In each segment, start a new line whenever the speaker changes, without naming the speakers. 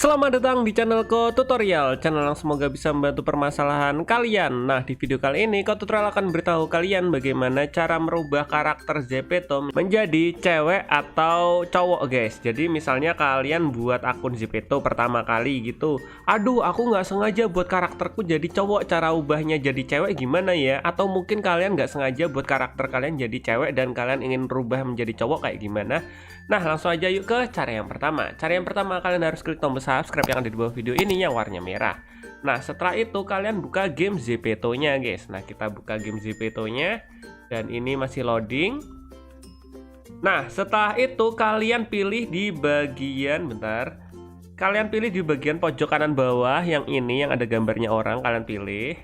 Selamat datang di channelku tutorial, channel yang semoga bisa membantu permasalahan kalian. Nah, di video kali ini Ko Tutorial akan beritahu kalian bagaimana cara merubah karakter Zepeto menjadi cewek atau cowok, guys. Jadi misalnya kalian buat akun Zepeto pertama kali gitu. Aduh, aku nggak sengaja buat karakterku jadi cowok, cara ubahnya jadi cewek gimana ya? Atau mungkin kalian nggak sengaja buat karakter kalian jadi cewek dan kalian ingin rubah menjadi cowok kayak gimana? Nah, langsung aja yuk ke cara yang pertama. Cara yang pertama, kalian harus klik tombol subscribe yang ada di bawah video ini yang warnanya merah. Nah, setelah itu kalian buka game Zepeto-nya, guys. Nah, kita buka game Zepeto-nya dan ini masih loading. Nah, setelah itu kalian pilih di bagian Kalian pilih di bagian pojok kanan bawah yang ini yang ada gambarnya orang, kalian pilih.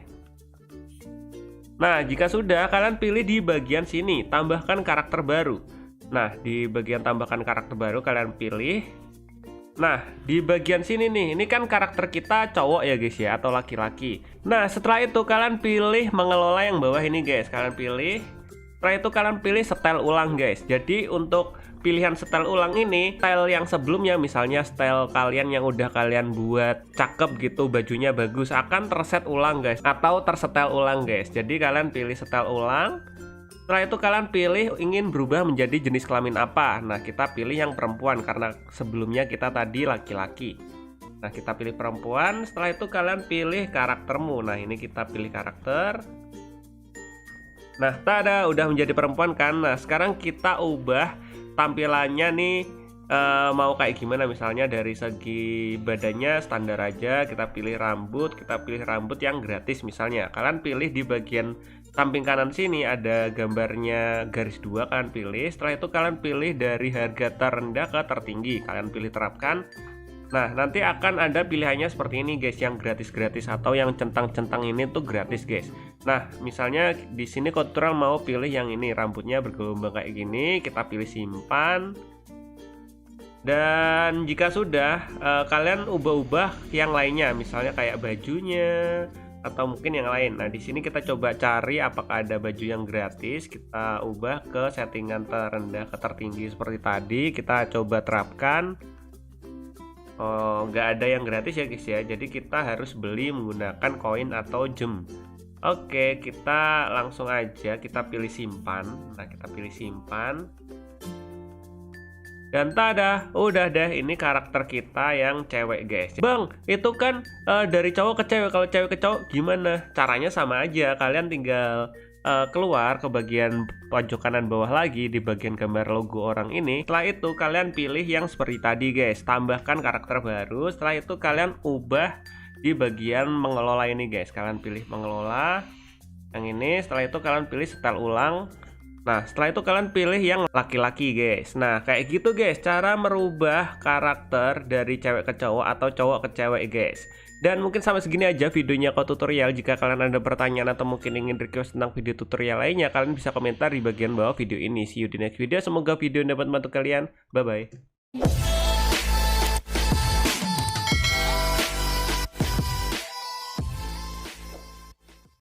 Nah, jika sudah, kalian pilih di bagian sini, tambahkan karakter baru. Nah, di bagian tambahkan karakter baru kalian pilih. Nah, di bagian sini nih, ini kan karakter kita cowok ya guys ya, atau laki-laki. Nah, setelah itu kalian pilih mengelola yang bawah ini guys, kalian pilih. Setelah itu kalian pilih setel ulang guys. Jadi untuk pilihan setel ulang ini, style yang sebelumnya, misalnya style kalian yang udah kalian buat cakep gitu, bajunya bagus, akan terset ulang guys, atau tersetel ulang guys. Jadi kalian pilih setel ulang. Setelah itu kalian pilih ingin berubah menjadi jenis kelamin apa. Nah, kita pilih yang perempuan karena sebelumnya kita tadi laki-laki. Nah, kita pilih perempuan. Setelah itu kalian pilih karaktermu. Nah, ini kita pilih karakter. Nah, tada, udah menjadi perempuan kan. Nah, sekarang kita ubah tampilannya nih, mau kayak gimana. Misalnya dari segi badannya standar aja. Kita pilih rambut yang gratis misalnya. Kalian pilih di bagian samping kanan sini ada gambarnya garis 2, kalian pilih. Setelah itu kalian pilih dari harga terendah ke tertinggi, kalian pilih terapkan. Nah, nanti akan ada pilihannya seperti ini guys, yang gratis-gratis atau yang centang-centang ini tuh gratis guys. Nah, misalnya di sini Ko Tutorial mau pilih yang ini, rambutnya bergelombang kayak gini, kita pilih simpan. Dan jika sudah, kalian ubah-ubah yang lainnya, misalnya kayak bajunya atau mungkin yang lain. Nah, di sini kita coba cari apakah ada baju yang gratis. Kita ubah ke settingan terendah ke tertinggi seperti tadi. Kita coba terapkan. Oh, nggak ada yang gratis ya guys ya. Jadi kita harus beli menggunakan koin atau gem. Oke, kita langsung aja kita pilih simpan. Nah, kita pilih simpan. Dan tada, udah deh, ini karakter kita yang cewek guys. Bang, itu kan dari cowok ke cewek. Kalau cewek ke cowok gimana? Caranya sama aja. Kalian tinggal keluar ke bagian pojok kanan bawah lagi di bagian gambar logo orang ini. Setelah itu kalian pilih yang seperti tadi guys. Tambahkan karakter baru. Setelah itu kalian ubah di bagian mengelola ini guys. Kalian pilih mengelola yang ini. Setelah itu kalian pilih setel ulang. Nah, setelah itu kalian pilih yang laki-laki guys. Nah, kayak gitu guys, cara merubah karakter dari cewek ke cowok atau cowok ke cewek guys. Dan mungkin sampai segini aja videonya Ko Tutorial. Jika kalian ada pertanyaan atau mungkin ingin request tentang video tutorial lainnya, kalian bisa komentar di bagian bawah video ini. See you di next video. Semoga video dapat membantu kalian. Bye-bye.